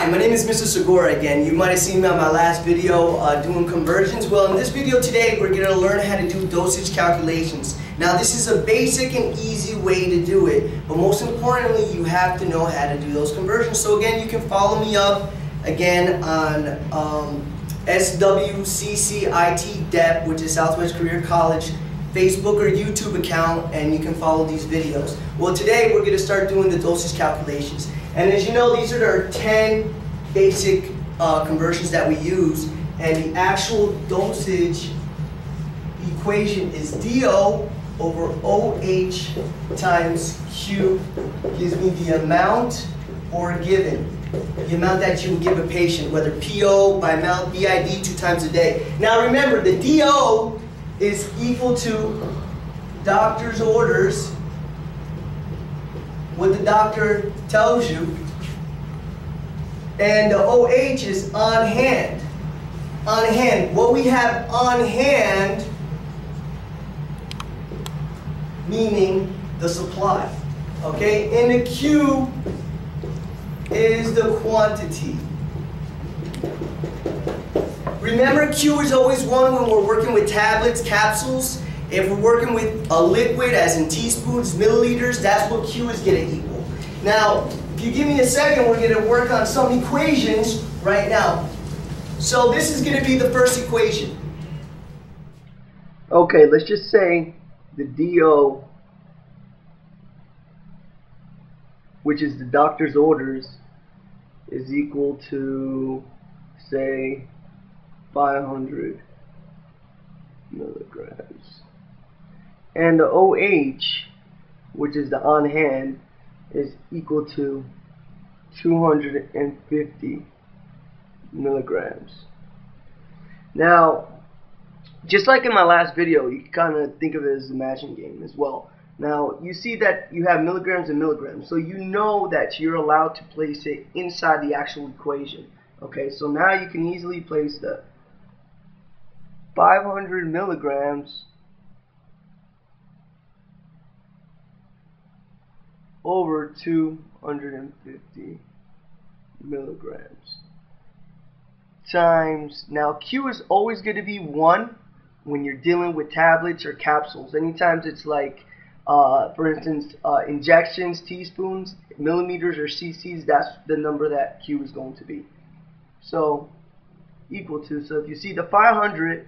Hi, my name is Mr. Segura again. You might have seen me on my last video doing conversions. Well, in this video today, we're going to learn how to do dosage calculations. Now, this is a basic and easy way to do it, but most importantly, you have to know how to do those conversions. So again, you can follow me up again on SWCC IT DEP, which is Southwest Career College, Facebook or YouTube account, and you can follow these videos. Well, today we're going to start doing the dosage calculations. And as you know, these are our 10 basic conversions that we use, and the actual dosage equation is DO over OH times Q gives me the amount or given. The amount that you would give a patient, whether PO by amount, BID 2 times a day. Now remember, the DO is equal to doctor's orders, what the doctor tells you, and the OH is on hand. On hand. What we have on hand, meaning the supply. Okay? And the Q is the quantity. Remember, Q is always 1 when we're working with tablets, capsules. If we're working with a liquid, as in teaspoons, milliliters, that's what Q is going to equal. Now, if you give me a second, we're going to work on some equations right now. So this is going to be the first equation. Okay, let's just say the DO, which is the doctor's orders, is equal to, say, 500 milligrams. And the OH, which is the on hand, is equal to 250 milligrams. Now, just like in my last video, you can kind of think of it as a matching game as well. Now, you see that you have milligrams and milligrams, so you know that you're allowed to place it inside the actual equation. Okay, so now you can easily place the 500 milligrams over 250 milligrams times, now Q is always going to be 1 when you're dealing with tablets or capsules. Anytime it's like, for instance, injections, teaspoons, millimeters, or cc's, that's the number that Q is going to be. So, equal to, so if you see the 500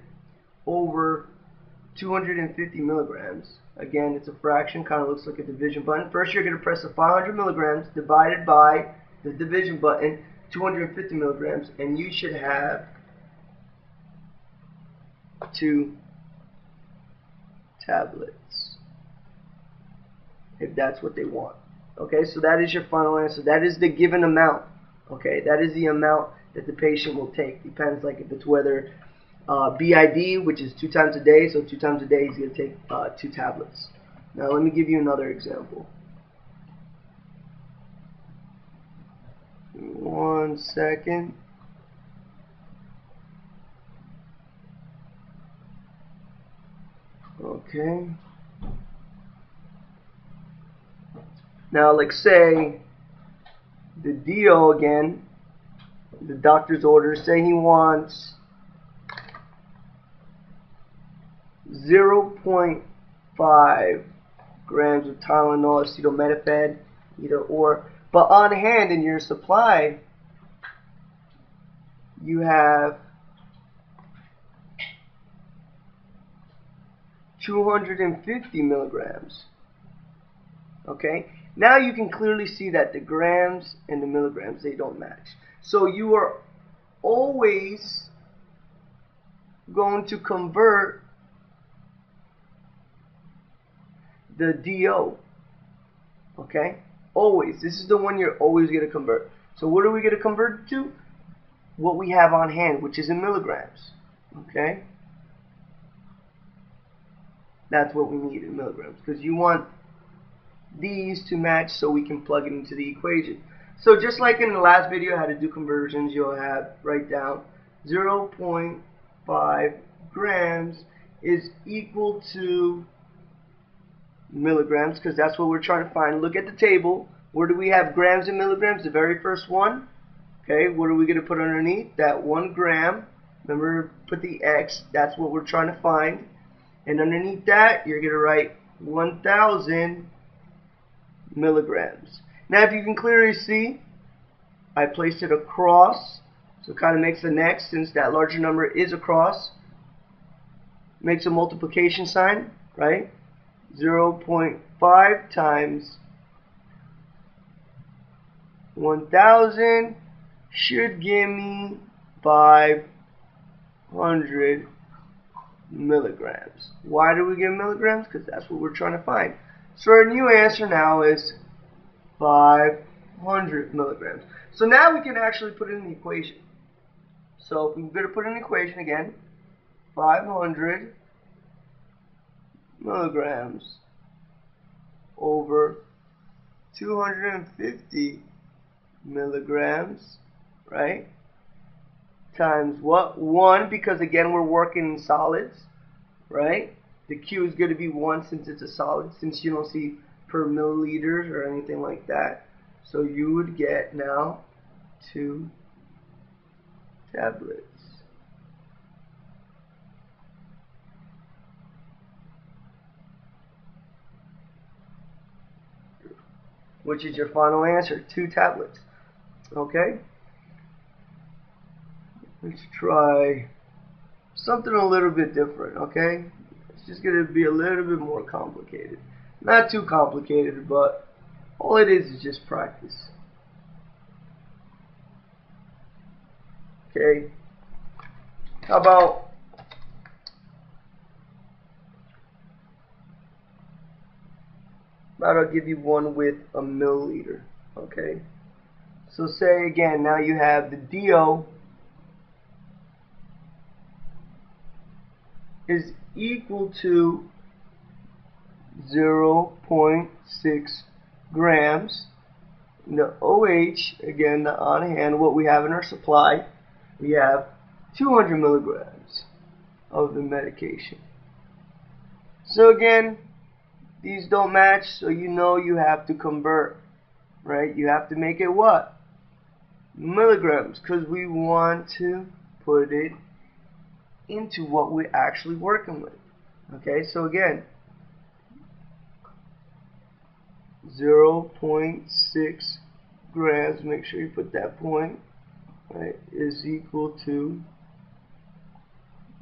over 250 milligrams, again, it's a fraction, kind of looks like a division button. First, you're going to press the 500 milligrams divided by the division button, 250 milligrams, and you should have 2 tablets, if that's what they want. Okay, so that is your final answer. That is the given amount. Okay, that is the amount that the patient will take. Depends, like if it's whether BID, which is 2 times a day, so 2 times a day he's going to take 2 tablets. Now let me give you another example. 1 second. Okay. Now, like say the DO again, the doctor's orders, say he wants 0.5 grams of Tylenol, acetaminophen, either or. But on hand in your supply, you have 250 milligrams. Okay? Now you can clearly see that the grams and the milligrams, they don't match. So you are always going to convert the DO. Okay? Always. This is the one you're always going to convert. So what are we going to convert to? What we have on hand, which is in milligrams. Okay? That's what we need in milligrams, because you want these to match so we can plug it into the equation. So just like in the last video how to do conversions, you'll have write down 0.5 grams is equal to milligrams, because that's what we're trying to find. Look at the table. Where do we have grams and milligrams? The very first one, Okay, what are we going to put underneath? That 1 gram. Remember, put the X. That's what we're trying to find. And underneath that, you're going to write 1,000 milligrams. Now, if you can clearly see, I placed it across. So it kind of makes an X since that larger number is across. Makes a multiplication sign, right? 0.5 times 1,000 should give me 500 milligrams. Why do we get milligrams? Because that's what we're trying to find. So our new answer now is 500 milligrams. So now we can actually put it in the equation. So if we're going to put in the equation again, 500 milligrams over 250 milligrams, right? Times what? 1, because again we're working in solids, right? The Q is going to be 1 since it's a solid, since you don't see per milliliters or anything like that. So you would get now 2 tablets. Which is your final answer, 2 tablets. Okay? Let's try something a little bit different, okay? It's just going to be a little bit more complicated. Not too complicated, but all it is just practice. Okay? How about I'll give you one with a milliliter, okay? So say again, now you have the DO is equal to 0.6 grams. And the OH, again, the on hand, what we have in our supply, we have 200 milligrams of the medication. So again, these don't match, so you know you have to convert, right? You have to make it what? Milligrams, because we want to put it into what we're actually working with. Okay, so again, 0.6 grams, make sure you put that point, right, is equal to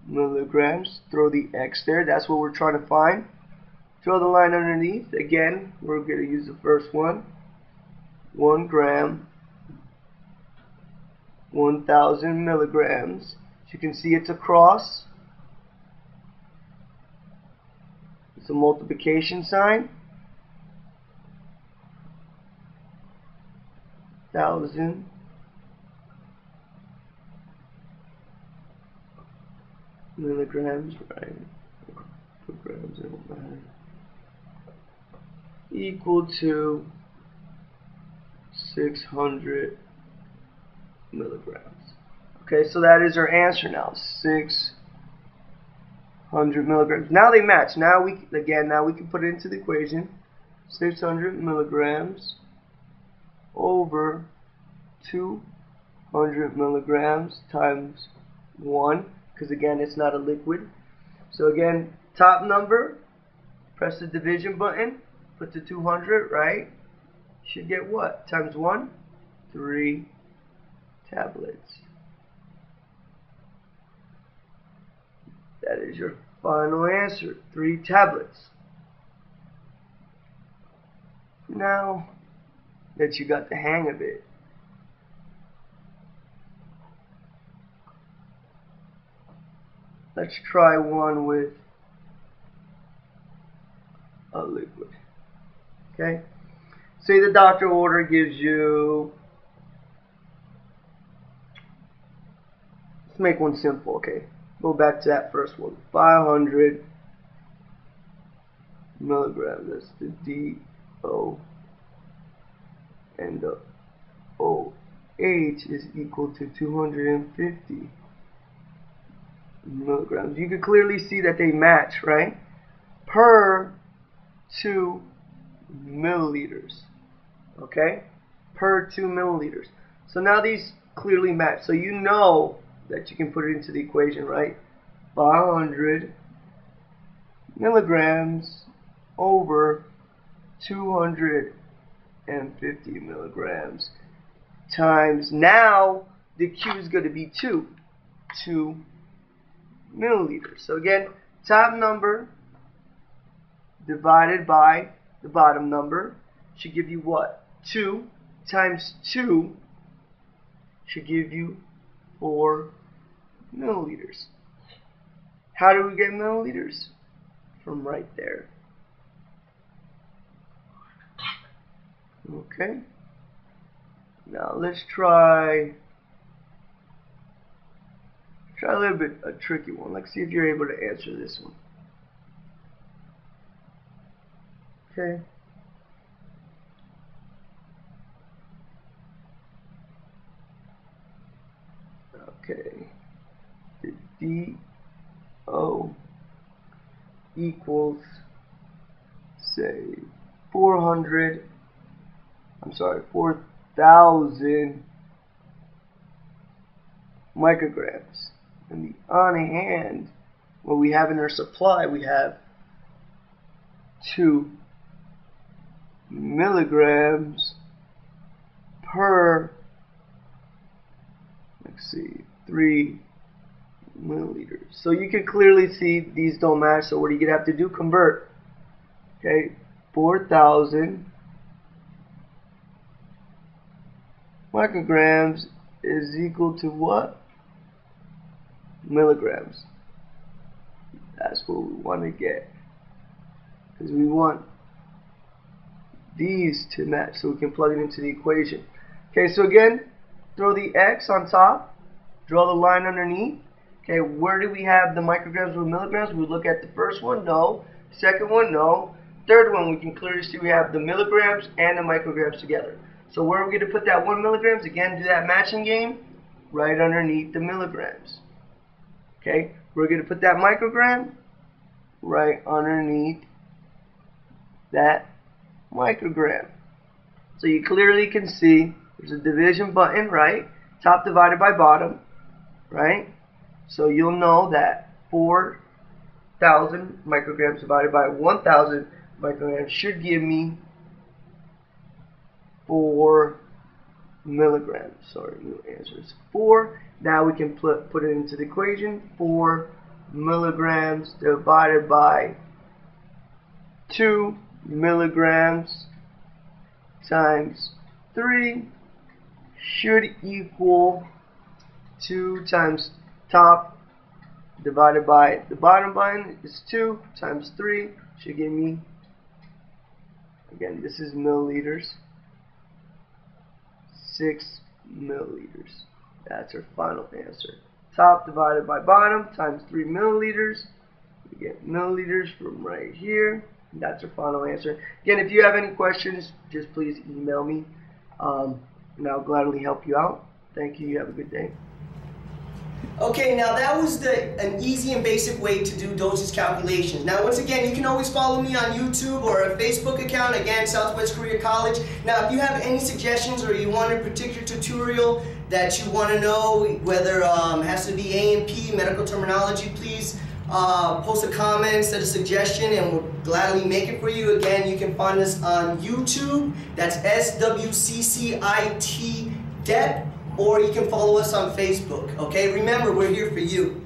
milligrams. Throw the X there, that's what we're trying to find. Draw the line underneath. Again, we're going to use the first one. 1 gram, 1,000 milligrams. As you can see, it's across. It's a multiplication sign. 1,000 milligrams, right? Put grams, it don't matter. Equal to 600 milligrams. Okay, so that is our answer now. 600 milligrams. Now they match. Now we can put it into the equation. 600 milligrams over 200 milligrams times 1, because again it's not a liquid. So again, top number, press the division button, put the 200, right? Should get what? Times 1? 3 tablets. That is your final answer, 3 tablets. Now that you got the hang of it, let's try one with a liquid. Okay? Say the doctor order gives you, let's make one simple, okay? Go back to that first one. 500 milligrams. That's the DO. And the OH is equal to 250 milligrams. You can clearly see that they match, right? Per 2 milliliters. Okay? Per 2 milliliters. So now these clearly match. So you know that you can put it into the equation, right? 500 milligrams over 250 milligrams times, now the Q is going to be 2 milliliters. So again, top number divided by the bottom number should give you what? 2 times 2 should give you 4 milliliters. How do we get milliliters? From right there. Okay. Now let's try a little bit a tricky one. Let's see if you're able to answer this one. Okay. Okay. The DO equals, say, 4,000 micrograms. And the on hand, what we have in our supply, we have 2 milligrams per, let's see, 3 milliliters. So you can clearly see these don't match. So what are you gonna have to do? Convert. Okay, 4,000 micrograms is equal to what? Milligrams. That's what we want to get, because we want these to match so we can plug it into the equation. Okay, so again, throw the X on top, draw the line underneath. Okay, where do we have the micrograms or milligrams? We look at the first one, no. Second one, no. Third one, we can clearly see we have the milligrams and the micrograms together. So where are we going to put that 1 milligrams? Again, do that matching game right underneath the milligrams. Okay, we're going to put that microgram right underneath that microgram. So you clearly can see there's a division button, right? Top divided by bottom, right? So you'll know that 4,000 micrograms divided by 1,000 micrograms should give me 4 milligrams. Sorry, the answer is 4. Now we can put it into the equation. 4 milligrams divided by 2 milligrams times 3 should equal 2 times top divided by the bottom line is 2 times 3 should give me, again, this is milliliters, 6 milliliters. That's our final answer. Top divided by bottom times 3 milliliters. We get milliliters from right here. And that's our final answer. Again, if you have any questions, just please email me, and I'll gladly help you out. Thank you. You have a good day. Okay, now that was an easy and basic way to do dosage calculations. Now, once again, you can always follow me on YouTube or a Facebook account, again, Southwest Korea College. Now, if you have any suggestions or you want a particular tutorial that you want to know, whether it has to be A&P, medical terminology, please post a comment, set a suggestion, and we'll gladly make it for you. Again, you can find us on YouTube. That's SWCCIT DEP. Or you can follow us on Facebook, okay? Remember, we're here for you.